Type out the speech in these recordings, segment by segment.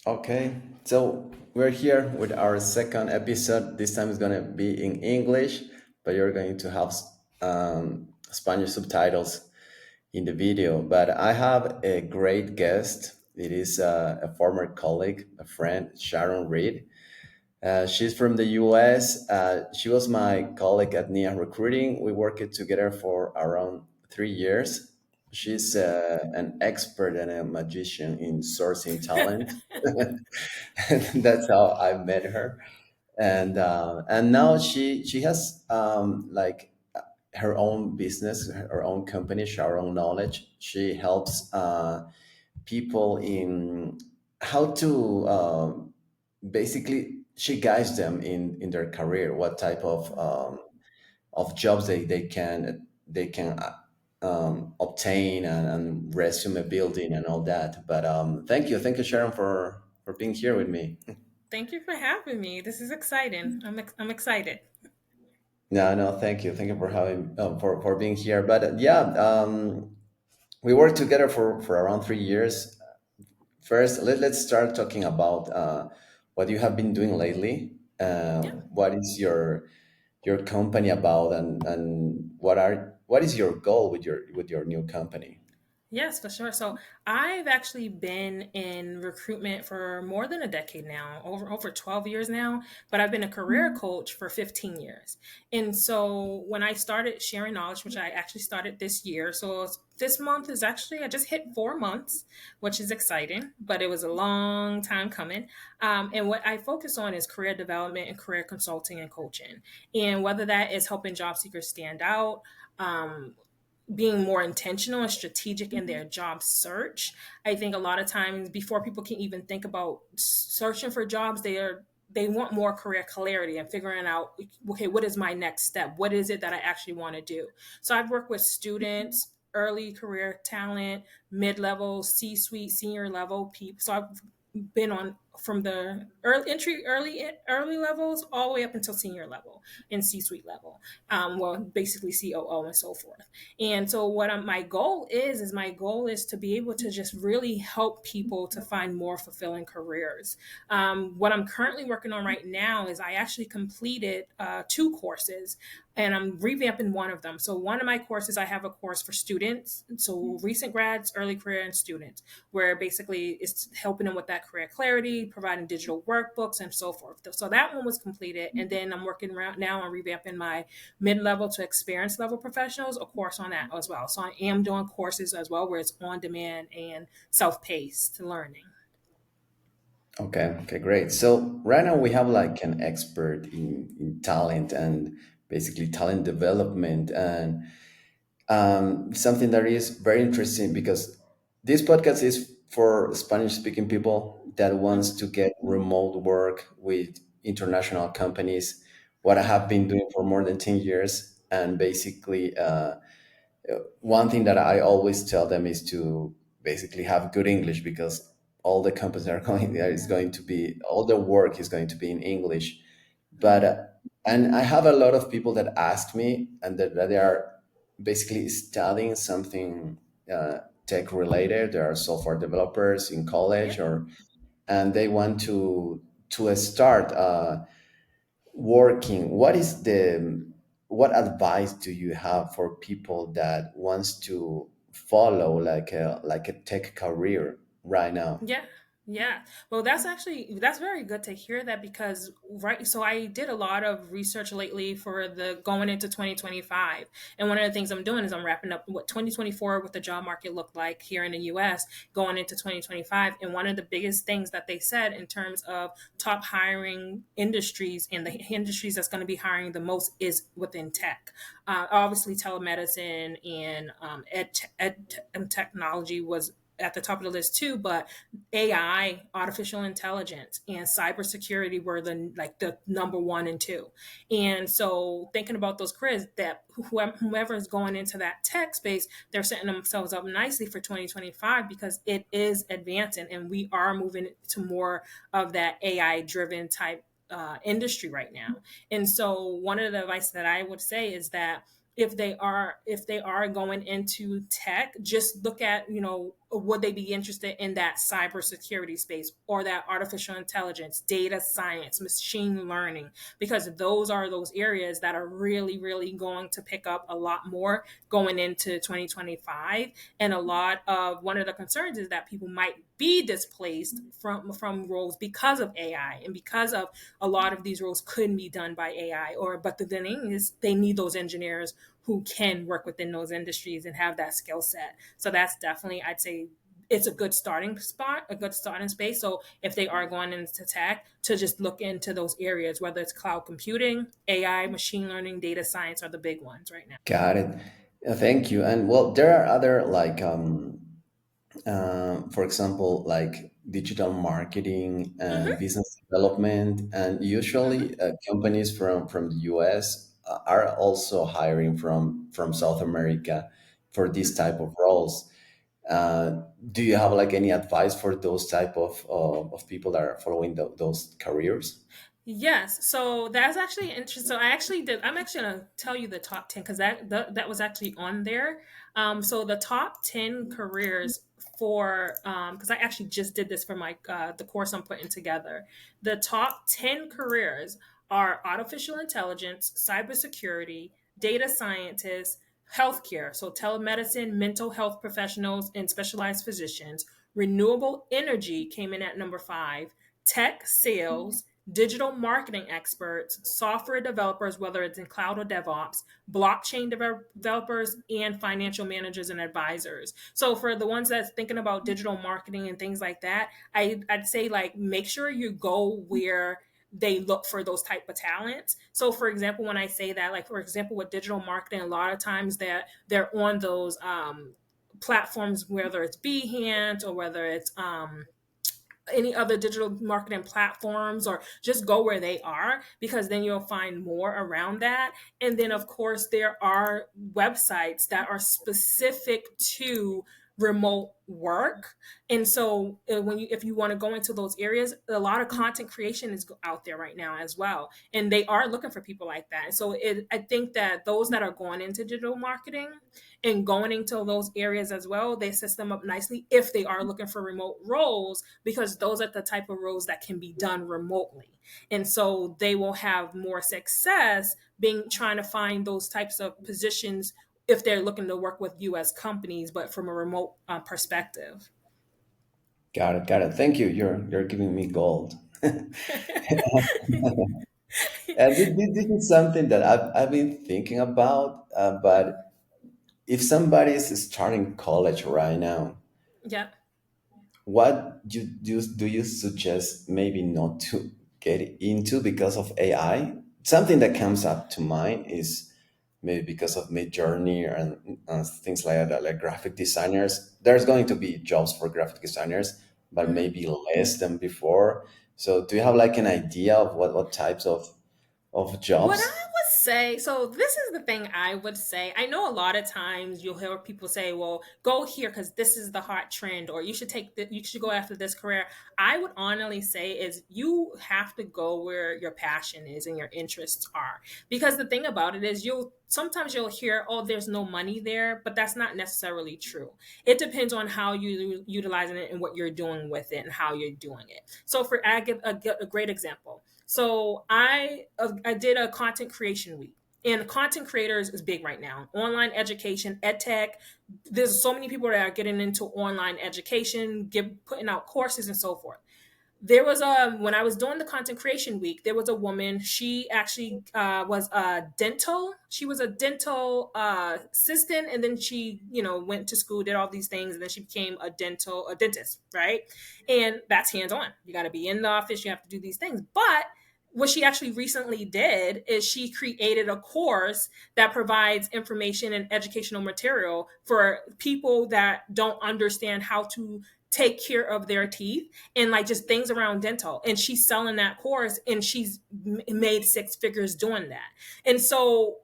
Okay, so we're here with our second episode. This time it's gonna be in English, but you're going to have Spanish subtitles in the video. But I have a great guest. It is a former colleague, a friend, Sharon Reid. She's from the US. She was my colleague at NIA Recruiting. We worked together for around 3 years. She's an expert and a magician in sourcing talent. That's how I met her, and now she has like her own business, her own company, Sharon Knowledge. She helps people in how to basically she guides them in their career, what type of jobs they can obtain and resume building and all that. But thank you Sharon for being here with me. Thank you for having me. This is exciting. I'm excited. No, thank you for having for being here. But yeah, we worked together for around 3 years. First, let's start talking about what you have been doing lately. Yeah. What is your company about, and what is your goal with your new company? Yes, for sure. So I've actually been in recruitment for more than a decade now, over 12 years now, but I've been a career coach for 15 years. And so when I started sharing knowledge, which I actually started this year, so this month is actually I just hit 4 months, which is exciting, but it was a long time coming. And what I focus on is career development and career consulting and coaching. And whether that is helping job seekers stand out, being more intentional and strategic in their job search. I think a lot of times before people can even think about searching for jobs, they want more career clarity and figuring out, okay, what is my next step? What is it that I actually want to do? So I've worked with students, early career talent, mid-level, C-suite, senior level people. So I've been on from the early levels all the way up until senior level and C-suite level. Well, basically COO and so forth. And so my goal is my goal is to be able to just really help people to find more fulfilling careers. What I'm currently working on right now is I actually completed two courses and I'm revamping one of them. So one of my courses, I have a course for students, so recent grads, early career, and students, where basically it's helping them with that career clarity, providing digital workbooks, and so forth. So that one was completed, and then I'm working around now on revamping my mid-level to experience level professionals, a course on that as well. So I am doing courses as well, where it's on demand and self-paced learning. Okay, great. So right now we have like an expert in talent and basically talent development, and something that is very interesting because this podcast is for Spanish speaking people that wants Mhm. to get remote work with international companies. What I have been doing for more than 10 years, and basically one thing that I always tell them is to basically have good English, because all the companies are going there is going to be all the work is going to be in English. But Mhm. and I have a lot of people that ask me, and that they are basically studying something tech related. There are software developers in Yeah. college, or and they want to start working. What advice do you have for people that wants to follow like a tech career right now? Yeah. Yeah. Well, that's very good to hear that because right so I did a lot of research lately for the going into 2025. And one of the things I'm doing is I'm wrapping up what 2024 what the job market looked like here in the US going into 2025. And one of the biggest things that they said in terms of top hiring industries and the industries that's going to be hiring the most is within tech. Obviously telemedicine and technology was at the top of the list too, but AI, artificial intelligence, and cybersecurity were the number one and two. And so thinking about those careers that whoever is going into that tech space, they're setting themselves up nicely for 2025 because it is advancing and we are moving to more of that AI driven type industry right now. And so one of the advice that I would say is that if they are going into tech, just look at would they be interested in that cybersecurity space or that artificial intelligence, data science, machine learning? Because those are those areas that are really, really going to pick up a lot more going into 2025. And a lot of one of the concerns is that people might be displaced from roles because of AI and because of a lot of these roles couldn't be done by AI. Or but the thing is, they need those engineers who can work within those industries and have that skill set. So that's definitely, I'd say, it's a good starting spot, a good starting space. So if they are going into tech, to just look into those areas, whether it's cloud computing, AI, machine learning, data science are the big ones right now. Got it. Thank you. And well, there are other like for example, like digital marketing and Mm-hmm, business development, and mm-hmm. usually companies from the US are also hiring from South America for this type of roles. Uh, do you have like any advice for those type of people that are following those careers? Yes, so that's actually interesting. So I actually did. I'm actually gonna tell you the top 10 because that was actually on there. So the top 10 careers for because I actually just did this for my the course I'm putting together. The top 10 careers are artificial intelligence, cybersecurity, data scientists, healthcare, so telemedicine, mental health professionals, and specialized physicians. Renewable energy came in at number 5. Tech sales, digital marketing experts, software developers, whether it's in cloud or DevOps, blockchain developers, and financial managers and advisors. So for the ones that's thinking about digital marketing and things like that, I'd say like make sure you go where they look for those type of talents. So for example, when I say that, like for example, with digital marketing, a lot of times that they're on those platforms, whether it's Behance or whether it's any other digital marketing platforms, or just go where they are, because then you'll find more around that. And then of course there are websites that are specific to remote work. And so when you if you want to go into those areas, a lot of content creation is out there right now as well, and they are looking for people like that. So I think that those that are going into digital marketing and going into those areas as well, they set them up nicely if they are looking for remote roles, because those are the type of roles that can be done remotely. And so they will have more success being trying to find those types of positions if they're looking to work with US companies, but from a remote perspective. Got it. Got it. Thank you. You're giving me gold. This is something that I've been thinking about. But if somebody is starting college right now, Yeah. what do you suggest maybe not to get into because of AI? Something that comes up to mind is maybe because of Mid Journey and things like that, like graphic designers. There's going to be jobs for graphic designers, but Mhm. maybe less than before. So, do you have like an idea of what types of What I jobs? would say, so this is the thing I would say. I know a lot of times you'll hear people say, "Well, go here because this is the hot trend," or you should go after this career." I would honestly say is you have to go where your passion is and your interests are. Because the thing about it is you'll sometimes you'll hear, "Oh, there's no money there," but that's not necessarily true. It depends on how you utilizing it and what you're doing with it and how you're doing it. So for I give a great example. So I did a content creation week. And content creators is big right now. Online education, ed tech. There's so many people that are getting into online education, putting out courses and so forth. There was a When I was doing the content creation week, there was a woman. She actually was a dental. She was a dental assistant, and then she, went to school, did all these things, and then she became a dentist, right? And that's hands on. You got to be in the office. You have to do these things, but what she actually recently did is she created a course that provides information and educational material for people that don't understand how to take care of their teeth and like just things around dental. And she's selling that course, and she's made 6 figures doing that. And so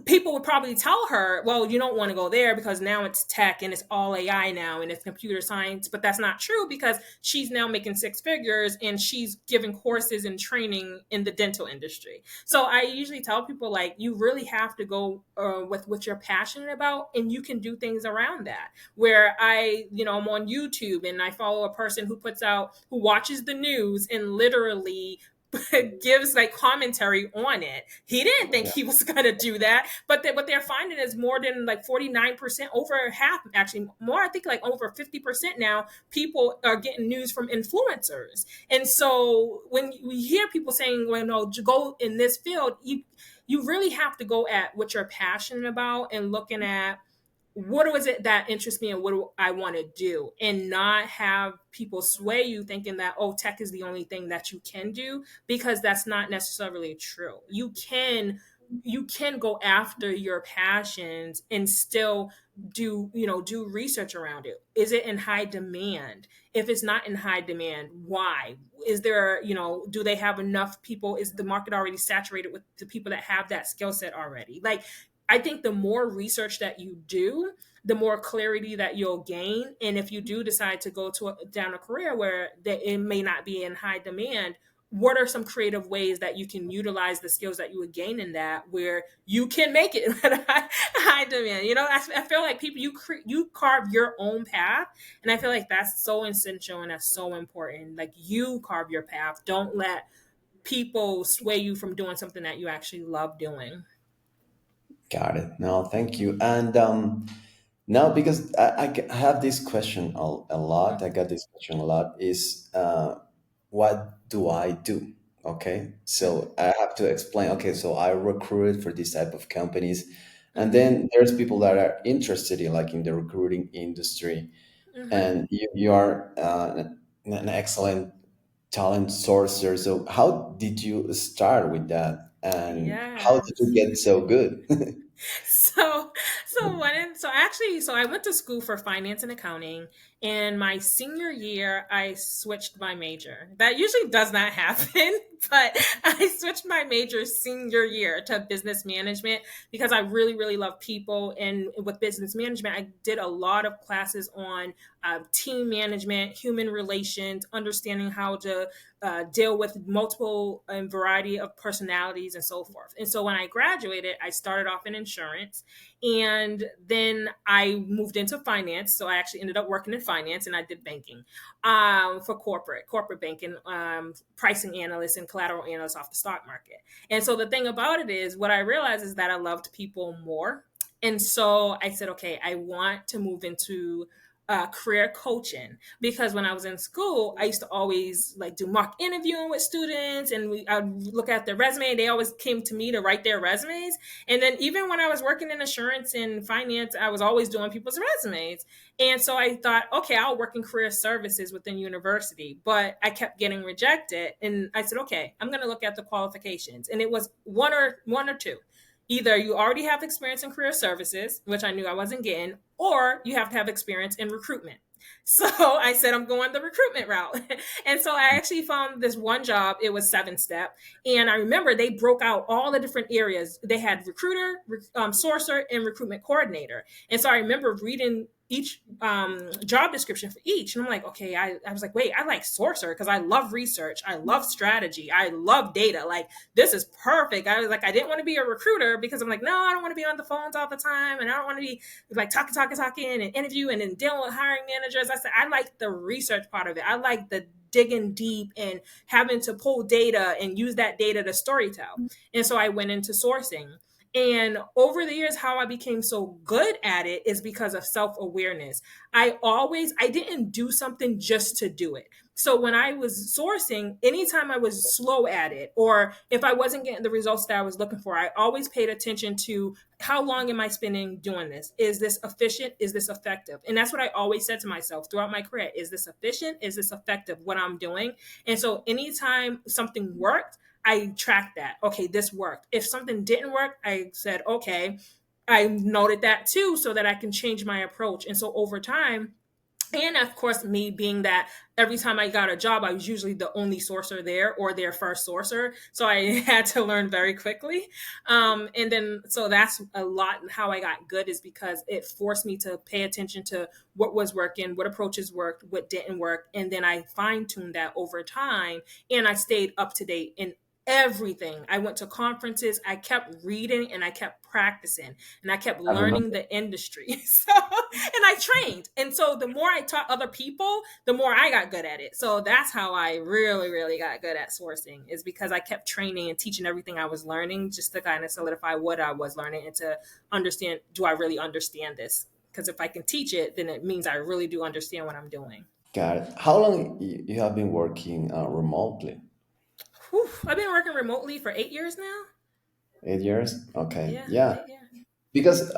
people would probably tell her, well, you don't want to go there because now it's tech and it's all AI now and it's computer science. But that's not true because she's now making six figures and she's giving courses and training in the dental industry. So I usually tell people, like, you really have to go with what you're passionate about, and you can do things around that. Where I'm on YouTube and I follow a person who watches the news and literally gives like commentary on it. He didn't think Yeah. he was going to do that, but what they're finding is more than like 49%, over half, actually more, I think like over 50% now, people are getting news from influencers. And so when we hear people saying, well, no, go in this field, you really have to go at what you're passionate about and looking at what was it that interests me and what do I want to do, and not have people sway you thinking that, oh, tech is the only thing that you can do, because that's not necessarily true. You can go after your passions and still do research around it. Is it in high demand? If it's not in high demand, why? Is there, do they have enough people? Is the market already saturated with the people that have that skill set already? Like, I think the more research that you do, the more clarity that you'll gain. And if you do decide to go down a career where it may not be in high demand, what are some creative ways that you can utilize the skills that you would gain in that, where you can make it in high demand? I feel like people, you carve your own path, and I feel like that's so essential and that's so important. Like, you carve your path. Don't let people sway you from doing something that you actually love doing. Got it. No, thank you. And no, because I have this question a lot. I got this question a lot. Is what do I do? Okay, so I have to explain. Okay, so I recruit for this type of companies, and Mm-hmm. then there's people that are interested in like in the recruiting industry, Mm-hmm. and you are an excellent talent sourcer. So how did you start with that, and how did you Yes. get so good? so so I went to school for finance and accounting, and my senior year I switched my major. That usually does not happen, but I switched my major senior year to business management because I really, really love people. And with business management, I did a lot of classes on team management, human relations, understanding how to deal with multiple and variety of personalities and so forth. And so when I graduated, I started off in insurance, and then I moved into finance. So I actually ended up working in finance, and I did banking for corporate banking, pricing analyst and collateral analyst off the stock market. And so the thing about it is, what I realized is that I loved people more. And so I said, okay, I want to move into career coaching, because when I was in school, I used to always like do mock interviewing with students, and I'd look at their resume. They always came to me to write their resumes. And then even when I was working in insurance and finance, I was always doing people's resumes. And so I thought, okay, I'll work in career services within university, but I kept getting rejected. And I said, okay, I'm going to look at the qualifications. And it was one or two. Either you already have experience in career services, which I knew I wasn't getting, or you have to have experience in recruitment. So I said, I'm going the recruitment route. And so I actually found this one job. It was 7-step. And I remember they broke out all the different areas. They had recruiter, sourcer, and recruitment coordinator. And so I remember reading each job description for each. And I'm like, okay, I was like, wait, I like sourcer because I love research. I love strategy. I love data. Like, this is perfect. I was like, I didn't want to be a recruiter because I'm like, no, I don't want to be on the phones all the time. And I don't want to be like talking and interview and then dealing with hiring managers. I said, I like the research part of it. I like the digging deep and having to pull data and use that data to storytell. And so I went into sourcing. And over the years, how I became so good at it is because of self awareness. I didn't do something just to do it. So when I was sourcing, anytime I was slow at it, or if I wasn't getting the results that I was looking for, I always paid attention to how long am I spending doing this? Is this efficient? Is this effective? And that's what I always said to myself throughout my career. Is this efficient? Is this effective, what I'm doing? And so anytime something worked, I tracked that. Okay, this worked. If something didn't work, I said, okay, I noted that too so that I can change my approach. And so over time, And of course, me being that every time I got a job, I was usually the only sourcer there or their first sourcer. So I had to learn very quickly. And then, so that's a lot how I got good, is because it forced me to pay attention to what was working, what approaches worked, what didn't work. And then I fine tuned that over time, and I stayed up to date in everything. I went to conferences, I kept reading, and I kept practicing, and I kept I remember. learning the industry. So, and I trained. And so the more I taught other people, the more I got good at it. So that's how I really, really got good at sourcing, is because I kept training and teaching everything I was learning, just to kind of solidify what I was learning and to understand, do I really understand this? Because if I can teach it, then it means I really do understand what I'm doing. Got it. How long you have been working remotely? Whew, I've been working remotely for 8 years now. 8 years. Okay. Yeah, Yeah. 8 years. Because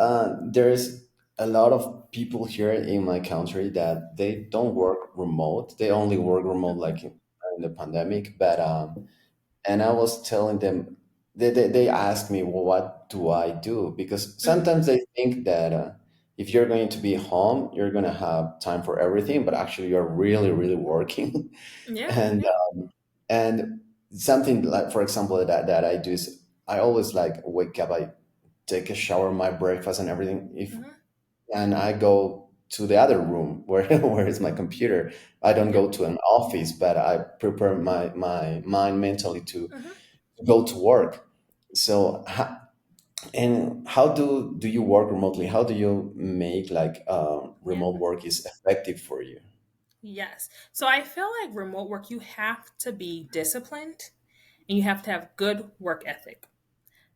there's a lot of people here in my country that they don't work remote. They only work remote like in the pandemic. But and I was telling them, they asked me, well, what do I do? Because Mm-hmm. sometimes they think that if you're going to be home, you're going to have time for everything, but actually you're really, really working. Yeah, and yeah. and something like, for example, that I do is I always like wake up, I take a shower, my breakfast and everything. If Mm-hmm. and I go to the other room where where is my computer. I don't Yep. go to an office, but I prepare my mind mentally to Mm-hmm. go to work. So and how do you work remotely? How do you make like Yeah. remote work is effective for you? Yes. So I feel like remote work, you have to be disciplined and you have to have good work ethic.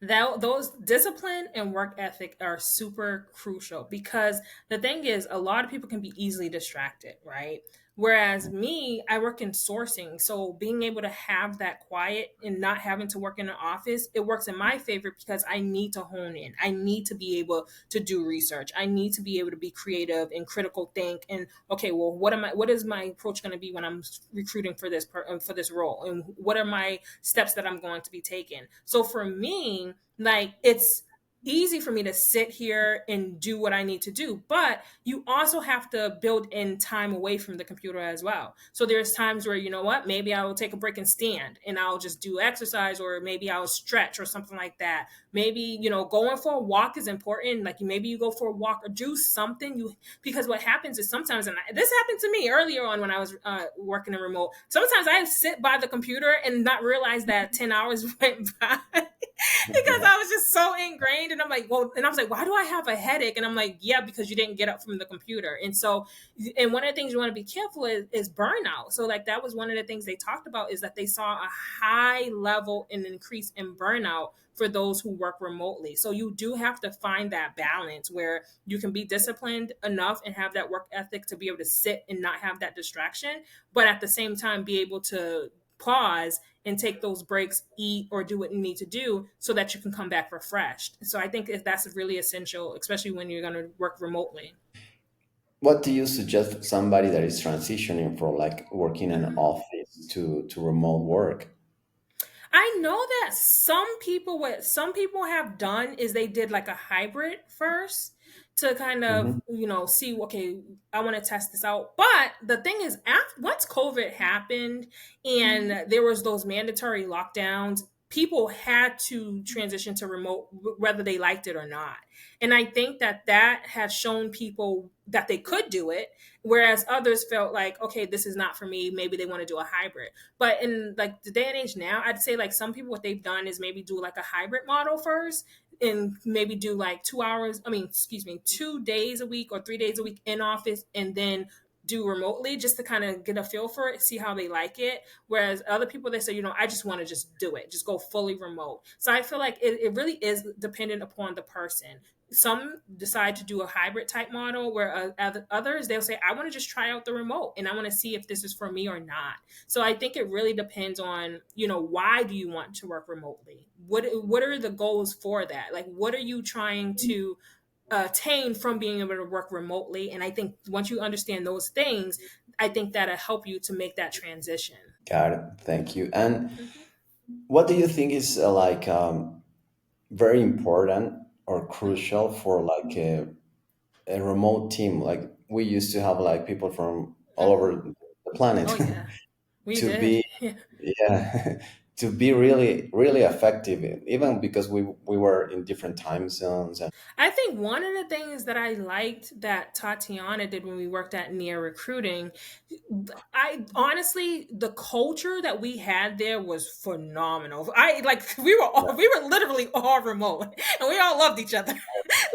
That those discipline and work ethic are super crucial, because the thing is, a lot of people can be easily distracted, right? Whereas me, I work in sourcing, so being able to have that quiet and not having to work in an office, it works in my favor, because I need to hone in, I need to be able to do research, I need to be able to be creative and critical think, and okay, well, what is my approach going to be when I'm recruiting for for this role, and what are my steps that I'm going to be taking. So for me, like, it's easy for me to sit here and do what I need to do, but you also have to build in time away from the computer as well. So there's times where, you know what, maybe I will take a break and stand and I'll just do exercise, or maybe I'll stretch or something like that. Maybe, going for a walk is important. Like, maybe you go for a walk or do something, because what happens is sometimes, and this happened to me earlier on when I was working in remote, sometimes I sit by the computer and not realize that 10 hours went by. Because Yeah. I was just so ingrained, and I'm like, well, and I was like, why do I have a headache? And I'm like, yeah, because you didn't get up from the computer. And so, and one of the things you want to be careful is burnout. So like, that was one of the things they talked about, is that they saw a high level and increase in burnout for those who work remotely. So you do have to find that balance where you can be disciplined enough and have that work ethic to be able to sit and not have that distraction, but at the same time be able to pause and take those breaks, eat, or do what you need to do, so that you can come back refreshed. So I think that's really essential, especially when you're going to work remotely. What do you suggest somebody that is transitioning from like working in an Mhm. office to remote work? I know that what some people have done is they did like a hybrid first, to kind of, Hmm. see, okay, I want to test this out. But the thing is, after once COVID happened and there was those mandatory lockdowns, people had to transition to remote, whether they liked it or not. And I think that has shown people that they could do it, whereas others felt like, okay, this is not for me. Maybe they want to do a hybrid. But in like the day and age now, I'd say like some people, what they've done is maybe do like a hybrid model first, and maybe do like 2 hours, I mean, excuse me, 2 days a week or 3 days a week in office, and then do remotely, just to kind of get a feel for it, see how they like it. Whereas other people, they say, I just want to just do it, just go fully remote. So I feel like it really is dependent upon the person. Some decide to do a hybrid type model, where others, they'll say, I want to just try out the remote and I want to see if this is for me or not. So I think it really depends on, why do you want to work remotely? What are the goals for that? Like, what are you trying to attain from being able to work remotely? And I think once you understand those things, I think that'll help you to make that transition. Got it. Thank you. And Hmm. what do you think is like very important or Hmm. crucial for like a remote team? Like we used to have like people from all Hmm. over the planet Oh yeah, we to did. be, yeah, to be really really effective, even because we were in different time zones. And I think one of the things that I liked that Tatiana did when we worked at Near Recruiting, I honestly, the culture that we had there was phenomenal. I like yeah, we were literally all remote, and we all loved each other.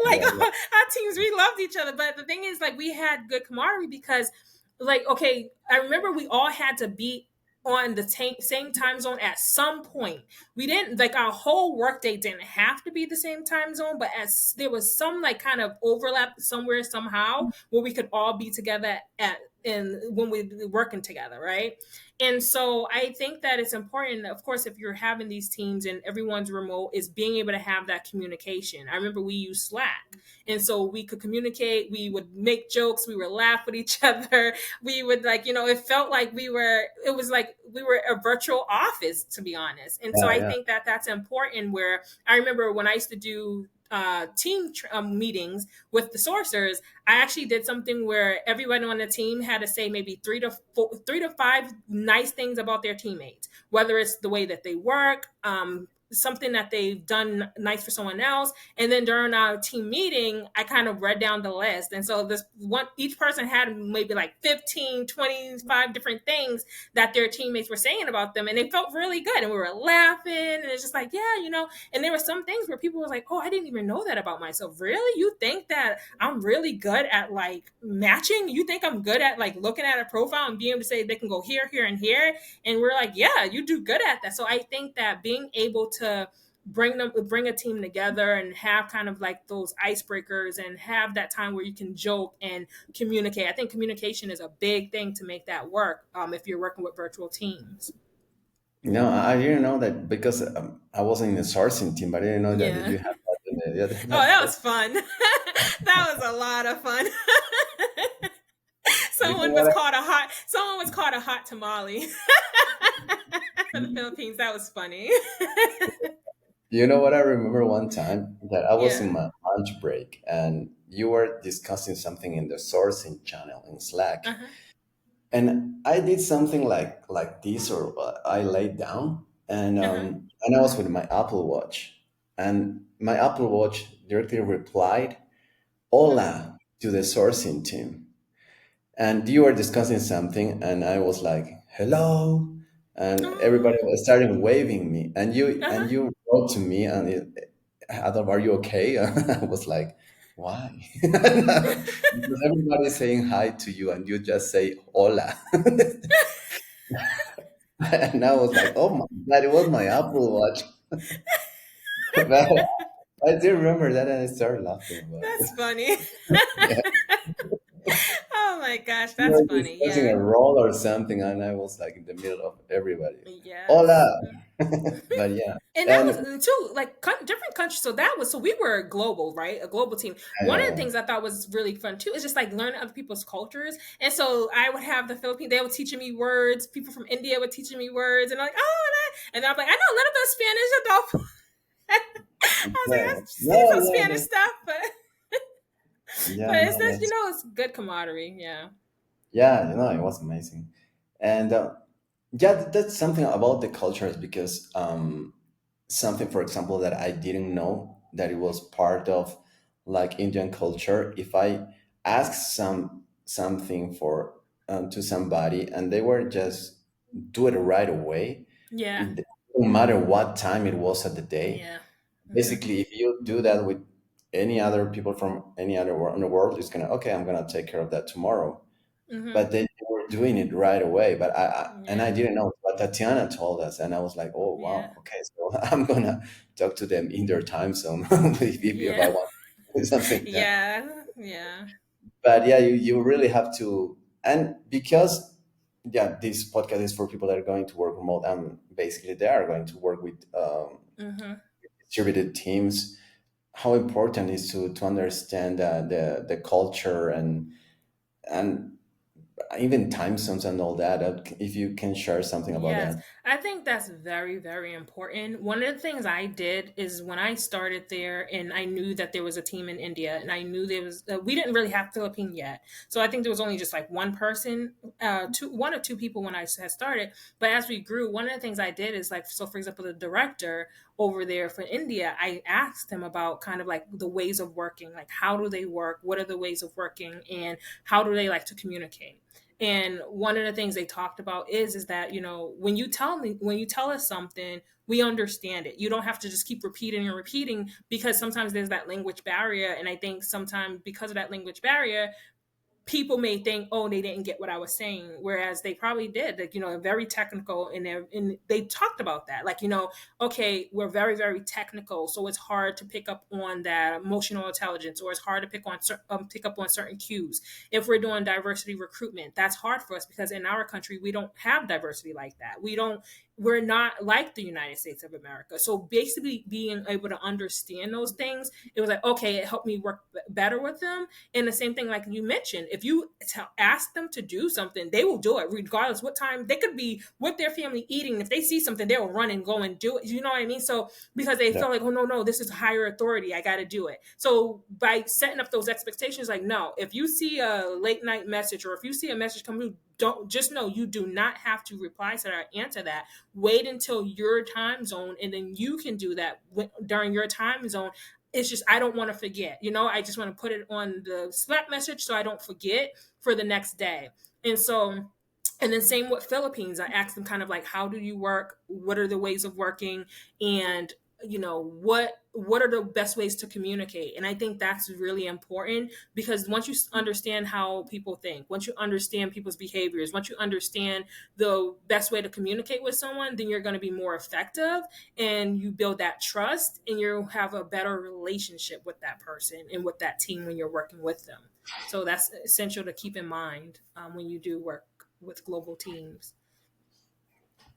Like yeah, yeah, our teams, we loved each other. But the thing is, like we had good camaraderie because, like, okay, I remember we all had to be on the same time zone at some point. We didn't like our whole workday didn't have to be the same time zone, but as there was some like kind of overlap somewhere somehow where we could all be together at and when we were working together, right? And so I think that it's important, of course, if you're having these teams and everyone's remote, is being able to have that communication. I remember we used Slack, and so we could communicate. We would make jokes. We would laugh with each other. We would like, it felt like it was like we were a virtual office, to be honest. And so yeah, I yeah. think that that's important. Where I remember when I used to do meetings with the sourcers, I actually did something where everyone on the team had to say maybe 3 to 5 nice things about their teammates, whether it's the way that they work, something that they've done nice for someone else. And then during our team meeting, I kind of read down the list. And so this one, each person had maybe like 15, 25 different things that their teammates were saying about them. And they felt really good. And we were laughing. And it's just like, yeah, and there were some things where people were like, oh, I didn't even know that about myself. Really? You think that I'm really good at like matching? You think I'm good at like looking at a profile and being able to say they can go here, here, and here? And we're like, yeah, you do good at that. So I think that being able to bring a team together and have kind of like those icebreakers and have that time where you can joke and communicate. I think communication is a big thing to make that work, if you're working with virtual teams. No, I didn't know that because I wasn't in the sourcing team, but I didn't know that Yeah. you had that. Yeah, Oh, that was that's fun. That was a lot of fun. you know what Someone was called a hot tamale for the Philippines. That was funny. you know what I remember one time that I was in Yeah. my lunch break and you were discussing something in the sourcing channel in Slack, Uh-huh. and I did something like this, or I laid down, Uh-huh. and I was with my Apple Watch, and my Apple Watch directly replied Uh-huh. "Hola" to the sourcing team, and you were discussing something, and I was like "Hello," and everybody Oh. was starting waving me, and Uh-huh. you wrote to me, and Adam, are you okay? I was like, why? Because everybody's saying hi to you, and you just say "Hola." And I was like, oh my God, it was my Apple Watch. But I do remember that and I started laughing. But That's funny. yeah, Oh my gosh, we that's were funny. discussing Yeah. a role or something, and I was like in the middle of everybody. Hola! Yes. But yeah, And that and was too like different countries. So that was so we were global, right? A global team. One of the yeah, things I thought was really fun too is just like learning other people's cultures. And so I would have the Philippines, they were teaching me words. People from India were teaching me words, and I'm like, oh, and I'm like, I know a little bit of Spanish. I thought I was like, yeah, I've seen no, some yeah, Spanish stuff, but yeah, it's no, just that's good camaraderie. Yeah. yeah, it was amazing, and yeah, that's something about the cultures because something, for example, that I didn't know that it was part of like Indian culture. If I ask something for to somebody and they were just do it right away, Yeah. it didn't matter what time it was at the day. Yeah. Hmm. Basically, if you do that with any other people from any other world in the world, it's gonna okay. I'm gonna take care of that tomorrow, Hmm. but then you were doing it right away. But and I Yeah. didn't know, but Tatiana told us, and I was like, oh Yeah. wow, okay, so I'm gonna talk to them in their time zone if I Yeah. want to do something. Yeah. Yeah. Yeah. But yeah, you really have to, and because yeah, this podcast is for people that are going to work remote, and basically they are going to work with Hmm. distributed teams. How important is to understand the culture and even time zones and all that. If you can share something about Yes, that. I think that's very, very important. One of the things I did is when I started there, and I knew that there was a team in India, and I knew there was, we didn't really have Philippine yet. So I think there was only just like one person, one or two people when I had started. But as we grew, one of the things I did is like, so for example, the director over there for India, I asked him about kind of like the ways of working, like how do they work? What are the ways of working? And how do they like to communicate? And one of the things they talked about is that, when you tell us something, we understand it. You don't have to just keep repeating and repeating, because sometimes there's that language barrier. And I think sometimes because of that language barrier, people may think, oh, they didn't get what I was saying, whereas they probably did. Like, very technical, and they talked about that. Like, okay, we're very, very technical, so it's hard to pick up on that emotional intelligence, or it's hard to pick up on certain cues. If we're doing diversity recruitment, that's hard for us because in our country we don't have diversity like that. We're not like the United States of America. So basically, being able to understand those things, it was like, okay, it helped me work better with them. And the same thing, like you mentioned, if you ask them to do something, they will do it regardless what time. They could be with their family eating. If they see something, they will run and go and do it. You know what I mean? So because they Yeah. feel like, oh, no, no, this is higher authority, I got to do it. So by setting up those expectations, like, no, if you see a late night message, or if you see a message come through, don't just know you do not have to reply to that or answer that. Wait until your time zone, and then you can do that during your time zone. It's just, I don't want to forget. I just want to put it on the Slack message so I don't forget for the next day. And so, and then same with Philippines. I asked them kind of like, how do you work? What are the ways of working? And what are the best ways to communicate? And I think that's really important, because once you understand how people think, once you understand people's behaviors, once you understand the best way to communicate with someone, then you're going to be more effective, and you build that trust, and you have a better relationship with that person and with that team when you're working with them. So that's essential to keep in mind when you do work with global teams.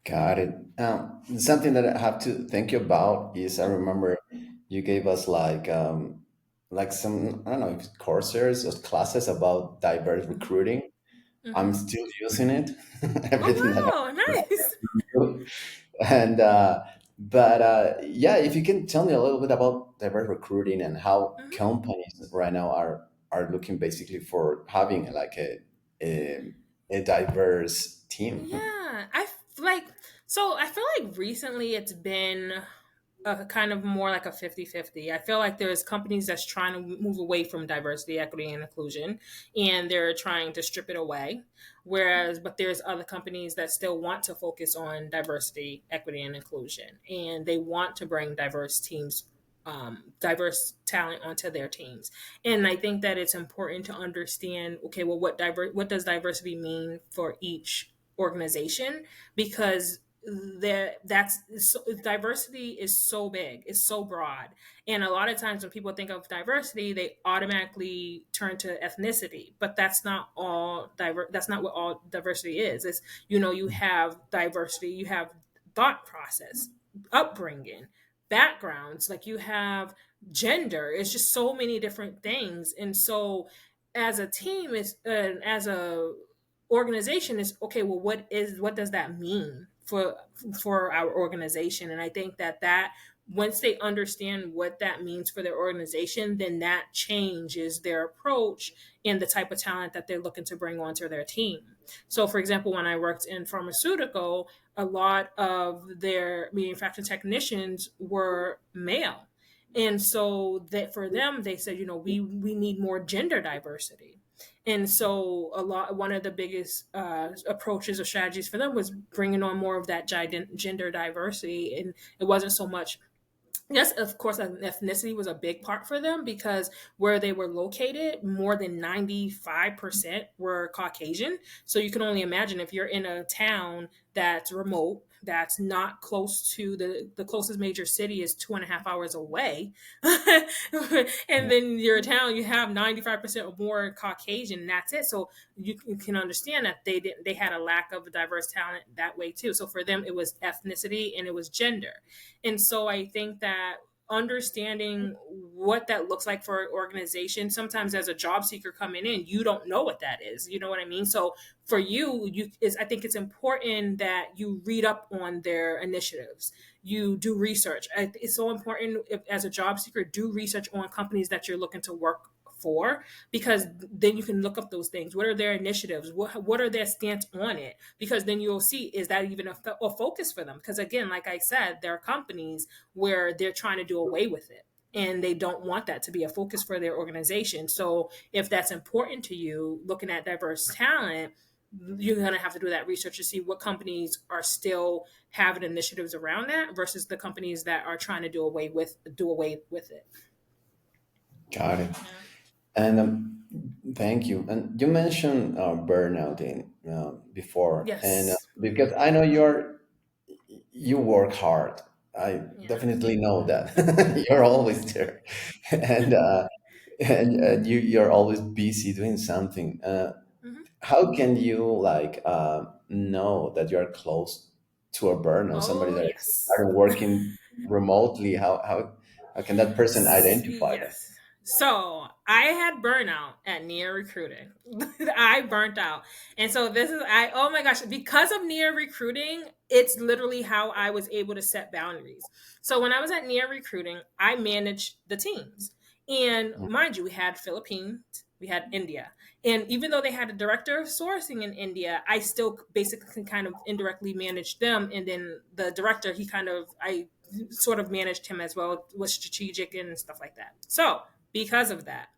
Got it. Something that I have to thank you about is I remember you gave us like some, I don't know, if it's courses or classes about diverse recruiting. I'm Mm-hmm. still using it. Everything that Oh, wow, nice. I and but yeah, if you can tell me a little bit about diverse recruiting and how Mhm. companies right now are looking basically for having like a diverse team. Yeah, like, so I feel like recently it's been a kind of more like a 50-50. I feel like there's companies that's trying to move away from diversity, equity, and inclusion, and they're trying to strip it away. But there's other companies that still want to focus on diversity, equity, and inclusion, and they want to bring diverse talent onto their teams. And I think that it's important to understand, okay, well, what does diversity mean for each organization? Because diversity is so big, it's so broad, and a lot of times when people think of diversity, they automatically turn to ethnicity, but that's not what all diversity is. It's, you have diversity, you have thought process, upbringing, backgrounds, like you have gender. It's just so many different things. And so as a team, as a organization, is okay, well, what does that mean for our organization? And I think that once they understand what that means for their organization, then that changes their approach and the type of talent that they're looking to bring onto their team. So for example, when I worked in pharmaceutical, a lot of their manufacturing technicians were male. And so that for them, they said, we need more gender diversity. And so one of the biggest approaches or strategies for them was bringing on more of that gender diversity. And it wasn't so much, yes, of course, ethnicity was a big part for them, because where they were located, more than 95% were Caucasian. So you can only imagine, if you're in a town that's remote, that's not close to the closest major city is 2.5 hours away. And then your town, you have 95% or more Caucasian, and that's it. So you can understand that they had a lack of diverse talent that way too. So for them, it was ethnicity and it was gender. And so I think that understanding what that looks like for an organization. Sometimes as a job seeker coming in, you don't know what that is. You know what I mean? So for you, I think it's important that you read up on their initiatives. You do research. It's so important as a job seeker, do research on companies that you're looking to work for, because then you can look up those things. What are their initiatives? What are their stance on it? Because then you'll see, is that even a focus for them? Because again, like I said, there are companies where they're trying to do away with it, and they don't want that to be a focus for their organization. So if that's important to you, looking at diverse talent, you're going to have to do that research to see what companies are still having initiatives around that versus the companies that are trying to do away with it. Got it. Yeah. And thank you. And you mentioned burnout before, and Yes. because I know you work hard. I Yeah. definitely know that you're always there, and you're always busy doing something. Hmm. How can you like know that you're close to a burnout? Somebody Oh, that yes. started working remotely. How can that person identify that? Yes. So I had burnout at Near Recruiting. I burnt out. And so oh my gosh, because of Near Recruiting, it's literally how I was able to set boundaries. So when I was at Near Recruiting, I managed the teams. And mind you, we had Philippines, we had India. And even though they had a director of sourcing in India, I still basically kind of indirectly managed them. And then the director, I sort of managed him as well, was strategic and stuff like that. So because of that,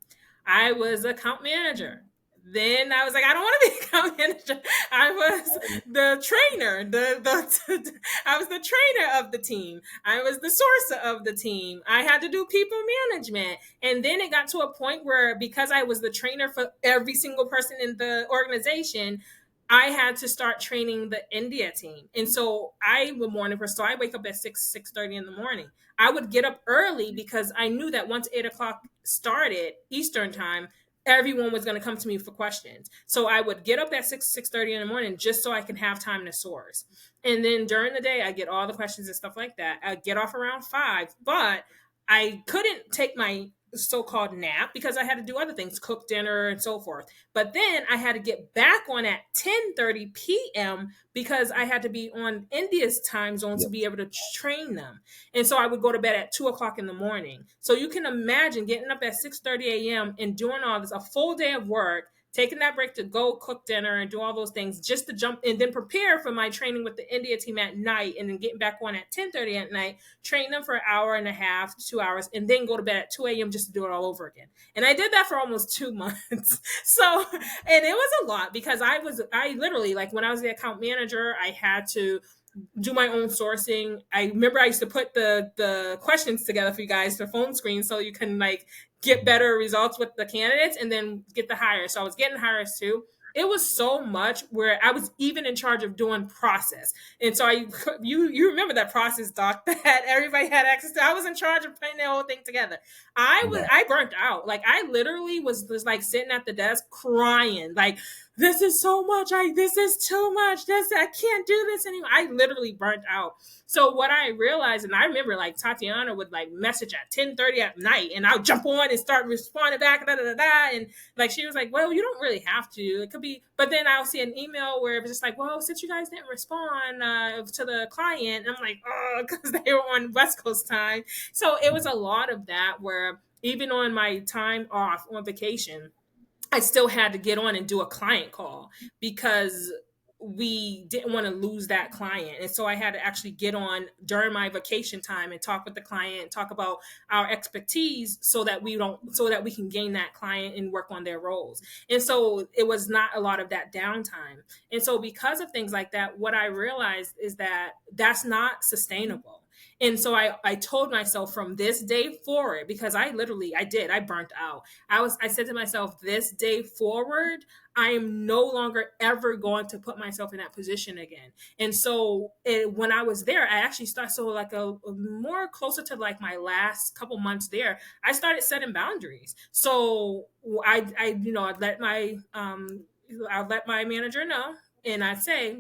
I was account manager. Then I was like, I don't want to be account manager. I was the trainer. I was the trainer of the team. I was the sourcer of the team. I had to do people management. And then it got to a point where, because I was the trainer for every single person in the organization, I had to start training the India team. And so I'm a morning person. So I wake up at 6:30 in the morning. I would get up early because I knew that once 8 o'clock started Eastern time, everyone was going to come to me for questions. So I would get up at 6:30 in the morning just so I can have time to source. And then during the day, I get all the questions and stuff like that. I get off around 5, but I couldn't take my so-called nap because I had to do other things, cook dinner and so forth. But then I had to get back on at 10:30 p.m. because I had to be on India's time zone Yeah. to be able to train them. And so I would go to bed at 2 o'clock in the morning. So you can imagine getting up at 6:30 a.m. and doing all this, a full day of work, taking that break to go cook dinner and do all those things just to jump and then prepare for my training with the India team at night, and then getting back on at 10:30 at night, train them for an hour and a half, 2 hours, and then go to bed at 2 a.m. just to do it all over again. And I did that for almost 2 months. So, and it was a lot because I literally, like when I was the account manager, I had to do my own sourcing. I remember I used to put the questions together for you guys for phone screens so you can like get better results with the candidates and then get the hires. So I was getting hires too. It was so much where I was even in charge of doing process. And so you remember that process doc that everybody had access to. I was in charge of putting that whole thing together. Yeah. I burnt out. Like I literally was just like sitting at the desk crying. Like, this is so much. This is too much. I can't do this anymore. I literally burnt out. So what I realized, and I remember like Tatiana would like message at 10:30 at night, and I'll jump on and start responding back, da da da da. And like she was like, well, you don't really have to. It could be, but then I'll see an email where it was just like, well, since you guys didn't respond to the client, and I'm like, oh, because they were on West Coast time. So it was a lot of that where even on my time off on vacation, I still had to get on and do a client call because we didn't want to lose that client. And so I had to actually get on during my vacation time and talk with the client, talk about our expertise so that we can gain that client and work on their roles. And so it was not a lot of that downtime. And so because of things like that, what I realized is that that's not sustainable. And so I told myself from this day forward, because I burnt out. I said to myself, this day forward, I am no longer ever going to put myself in that position again. And so when I was there, I actually started, so like a more closer to like my last couple months there, I started setting boundaries. So I let my manager know, and I'd say,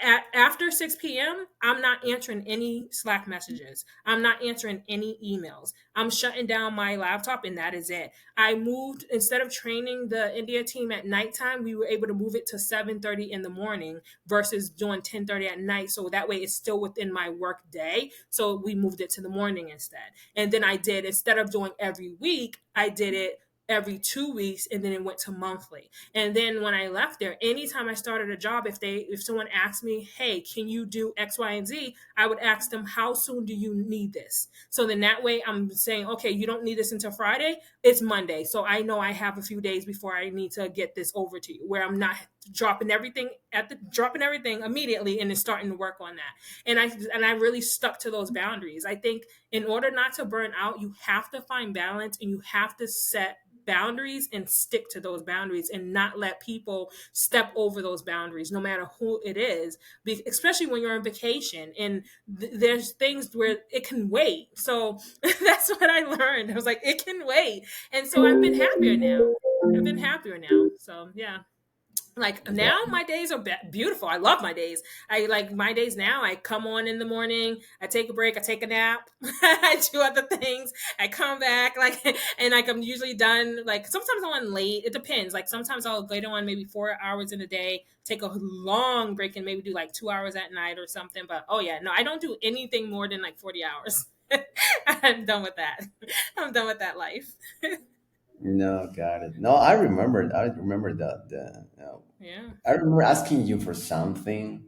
After 6 p.m., I'm not answering any Slack messages. I'm not answering any emails. I'm shutting down my laptop, and that is it. I moved, instead of training the India team at nighttime, we were able to move it to 7:30 in the morning versus doing 10:30 at night. So that way it's still within my work day. So we moved it to the morning instead. And then I did, instead of doing every week, I did it every 2 weeks, and then it went to monthly. And then when I left there, anytime I started a job, if someone asked me, hey, can you do X, Y, and Z, I would ask them, how soon do you need this? So then that way I'm saying, okay, you don't need this until Friday, it's Monday. So I know I have a few days before I need to get this over to you, where I'm not dropping everything immediately and then starting to work on that. And I really stuck to those boundaries. I think in order not to burn out, you have to find balance, and you have to set boundaries and stick to those boundaries and not let people step over those boundaries, no matter who it is, especially when you're on vacation and there's things where it can wait. So that's what I learned. I was like, it can wait. And so I've been happier now. So yeah, like Yeah. now my days are beautiful. I love my days. I like my days now. I come on in the morning, I take a break, I take a nap, I do other things, I come back, like, and like I'm usually done. Like sometimes I'm on late, it depends. Like sometimes I'll get on maybe 4 hours in a day, take a long break, and maybe do like 2 hours at night or something. But oh yeah, no, I don't do anything more than like 40 hours. I'm done with that. I'm done with that life. No, got it. No, I remember. I remember that. Yeah. I remember asking you for something.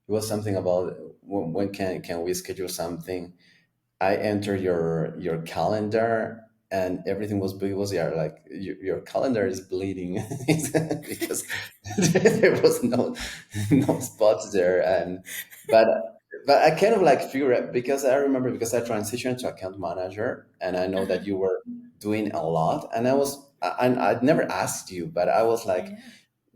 It was something about when can we schedule something. I entered your calendar, and everything was big. Was yeah, like your calendar is bleeding because there was no spots there, and but but I kind of like figure it because I remember because I transitioned to account manager, and I know that Uh-huh. you were doing a lot, and I'd never asked you, but I was like, Yeah.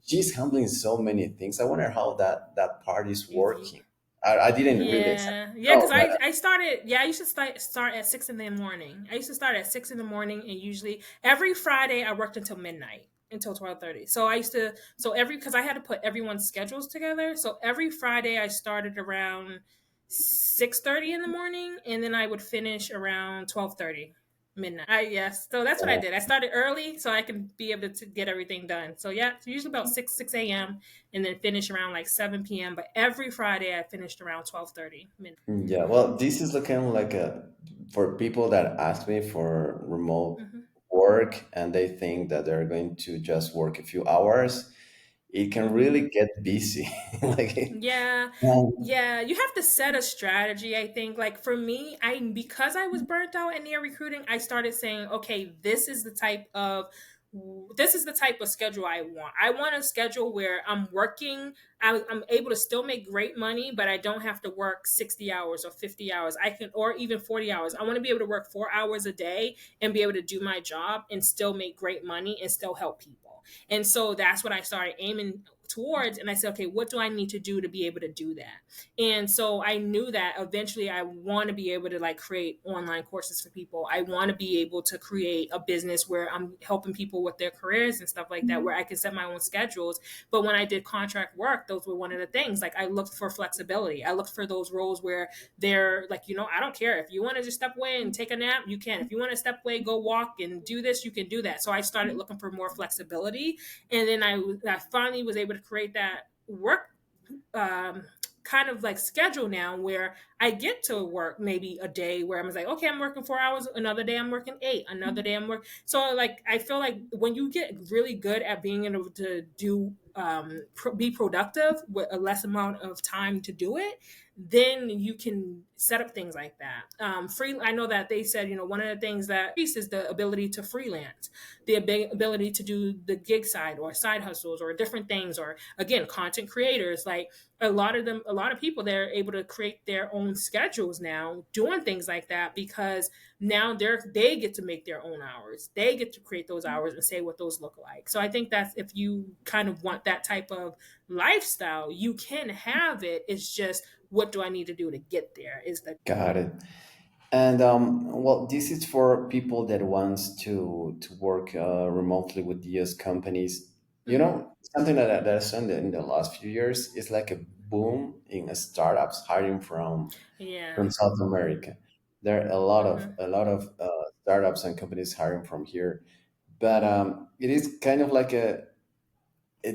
she's handling so many things. I wonder how that part is working. I didn't really exactly Yeah, know, because but I started. Yeah, I used to start at 6 in the morning. I used to start at 6 in the morning, and usually every Friday I worked until midnight, until 12:30. So I used to because I had to put everyone's schedules together. So every Friday I started around 6:30 in the morning, and then I would finish around 12:30 midnight. Yes, so that's what I oh, did. I started early so I can be able to get everything done. So yeah, it's usually about six a.m. and then finish around like 7 p.m. But every Friday I finished around 12:30 midnight. yeah. Well, this is kind of like a for people that ask me for remote Hmm. work and they think that they're going to just work a few hours. It can Hmm. really get busy. like, Yeah. um, Yeah, you have to set a strategy, I think. Like for me, I because I was burnt out in near recruiting, I started saying, okay, this is the type of schedule I want. I want a schedule where I'm working, I'm able to still make great money, but I don't have to work 60 hours or 50 hours. I can, or even 40 hours. I want to be able to work 4 hours a day and be able to do my job and still make great money and still help people. And so that's what I started aiming towards. And I said, okay, what do I need to do to be able to do that? And so I knew that eventually I want to be able to like create online courses for people. I want to be able to create a business where I'm helping people with their careers and stuff like that, where I can set my own schedules. But when I did contract work, those were one of the things. Like I looked for flexibility. I looked for those roles where they're like, I don't care. If you want to just step away and take a nap, you can. If you want to step away, go walk and do this, you can do that. So I started looking for more flexibility. And then I finally was able to create that work um, kind of like schedule now where I get to work maybe a day where I'm like, okay, I'm working 4 hours, another day I'm working eight, another day I'm working. So like I feel like when you get really good at being able to do be productive with a less amount of time to do it, then you can set up things like that. Free. I know that they said one of the things that is the ability to freelance, the ability to do the gig side or side hustles or different things, or again, content creators. Like a lot of people, they're able to create their own schedules now, doing things like that because now they get to make their own hours. They get to create those hours and say what those look like. So I think that's if you kind of want that type of lifestyle, you can have it. It's just what do I need to do to get there? Is the got it. And well, this is for people that wants to work remotely with US companies. Mhm. Something that I've done in the last few years is like a boom in startups hiring Yeah. from South America. There are Hmm. a lot of startups and companies hiring from here, but it is kind of like a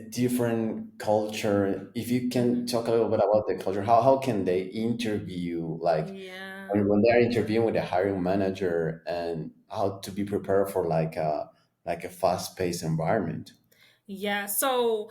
different culture. If you can Hmm. talk a little bit about the culture, how can they interview, like Yeah. when they're interviewing with a hiring manager, and how to be prepared for like a fast paced environment. Yeah. So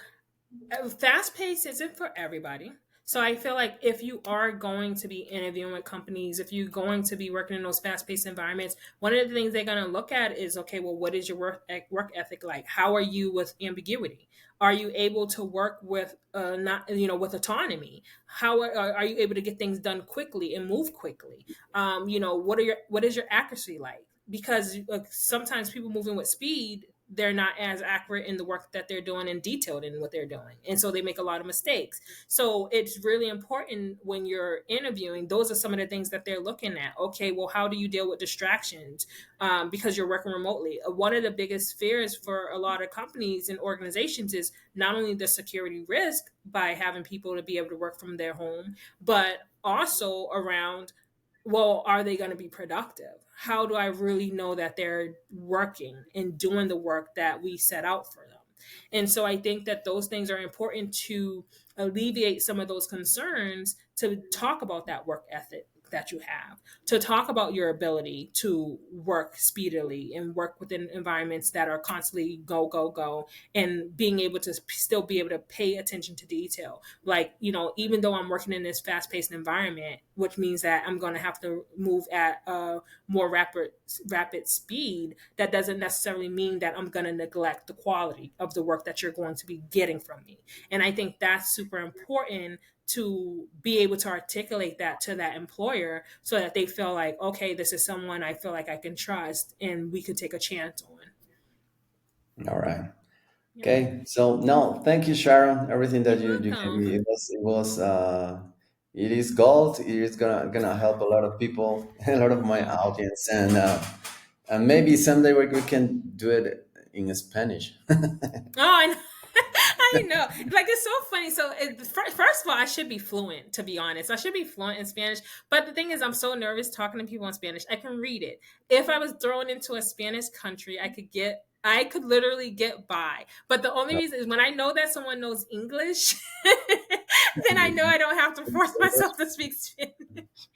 fast paced isn't for everybody. So I feel like if you are going to be interviewing with companies, if you're going to be working in those fast paced environments, one of the things they're going to look at is, okay, well, what is your work ethic like? How are you with ambiguity? Are you able to work with not with autonomy? How are you able to get things done quickly and move quickly? What is your accuracy like? Because sometimes people moving with speed, they're not as accurate in the work that they're doing and detailed in what they're doing, and so they make a lot of mistakes. So it's really important when you're interviewing, those are some of the things that they're looking at. Okay, well, how do you deal with distractions, because you're working remotely? One of the biggest fears for a lot of companies and organizations is not only the security risk by having people to be able to work from their home, but also around, well, are they going to be productive? How do I really know that they're working and doing the work that we set out for them? And so I think that those things are important to alleviate some of those concerns, to talk about that work ethic that you have, to talk about your ability to work speedily and work within environments that are constantly go, go, go, and being able to still be able to pay attention to detail. Like, even though I'm working in this fast paced environment, which means that I'm going to have to move at a more rapid speed, that doesn't necessarily mean that I'm going to neglect the quality of the work that you're going to be getting from me. And I think that's super important, to be able to articulate that to that employer, so that they feel like, okay, this is someone I feel like I can trust and we could take a chance on. All right. Yeah. Okay. So no, thank you, Sharon. Everything that You're you gave welcome. me, it is gold. It is gonna help a lot of people, a lot of my Hmm. audience, and maybe someday we can do it in Spanish. Oh, I know. I know. Like, it's so funny. So, first of all, I should be fluent, to be honest. I should be fluent in Spanish. But the thing is, I'm so nervous talking to people in Spanish. I can read it. If I was thrown into a Spanish country, I could literally get by. But the only reason is when I know that someone knows English, then I know I don't have to force myself to speak Spanish.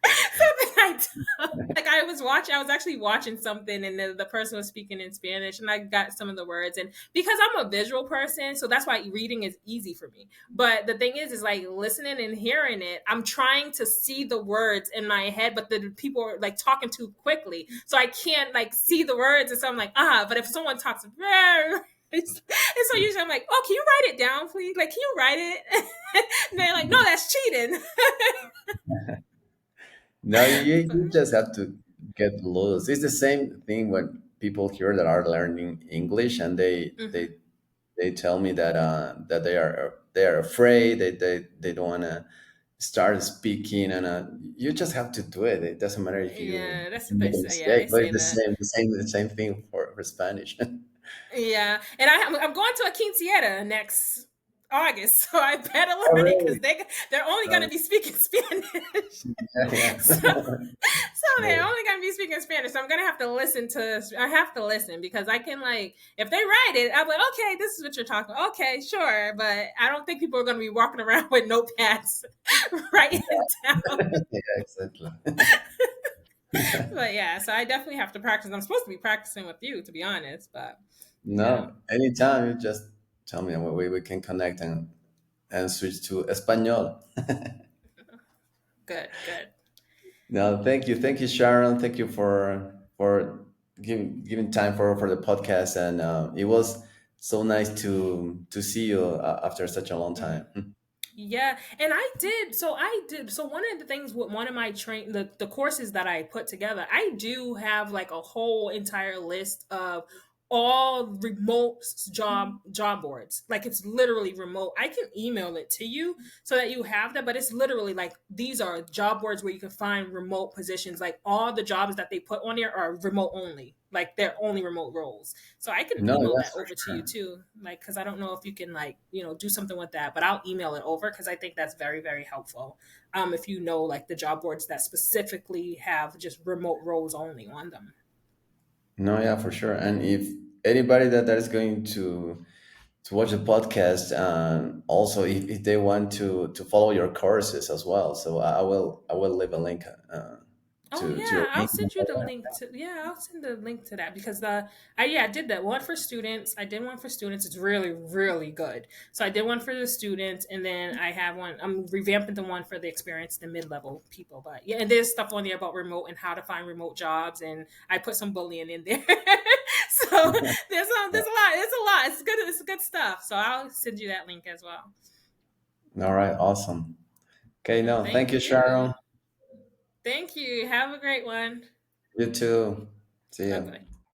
Something I don't. Like, I was actually watching something, and the person was speaking in Spanish, and I got some of the words. And because I'm a visual person, so that's why reading is easy for me. But the thing is like, listening and hearing it, I'm trying to see the words in my head, but the people are like talking too quickly, so I can't like see the words. And so I'm like, but if someone talks, and so usually I'm like, oh, can you write it down, please? Like, can you write it? And they're like, no, that's cheating. No, you But, just have to get loose. It's the same thing when people here that are learning English, and mhm. they tell me that they are afraid, they don't want to start speaking, and you just have to do it. It doesn't matter Yeah, if that's you what they make a say. Yeah, mistake, they but say it's that. the same thing for Spanish. Yeah, and I'm going to a quinceañera next August, so I better Oh, learn it, because really? they're only going to Oh, be speaking Spanish. yeah, yeah. So they're Sure. only going to be speaking Spanish. So I'm going to have to listen to. I have to listen, because I can, like, if they write it, I'm like, okay, this is what you're talking about. Okay, sure, but I don't think people are going to be walking around with notepads writing it down. Yeah, exactly. But yeah, so I definitely have to practice. I'm supposed to be practicing with you, to be honest, but yeah. No, anytime you just tell me, and we can connect and switch to Espanol. Good, good. No, thank you, Sharon. Thank you for giving time for the podcast, and it was so nice to see you after such a long Mhm. time. Yeah, and I did. So I did. So one of the things with one of my the courses that I put together, I do have like a whole entire list of all remote job boards. Like it's literally remote. I can email it to you so that you have that, but it's literally like these are job boards where you can find remote positions. Like all the jobs that they put on there are remote only. Like they're only remote roles. So I can No, email yes, that for over to you sure. too. Like cuz I don't know if you can like, do something with that, but I'll email it over cuz I think that's very very helpful. If you know like the job boards that specifically have just remote roles only on them. No, yeah, for sure. And if anybody that is going to watch the podcast, and also if they want to follow your courses as well, so I will leave a link Oh to your yeah, I'll email. send you the link to I'll send the link to that because I did that one for students. I did one for students. It's really really good. So I did one for the students, and then I have one. I'm revamping the one for the experienced and mid level people. But yeah, and there's stuff on there about remote and how to find remote jobs, and I put some bullying in there. So there's a lot. It's a lot. It's good. It's good stuff. So I'll send you that link as well. All right, awesome. Okay, Yeah, no, thank thank you, you. Sharon. Thank you. Have a great one. You too. See Bye you. bye.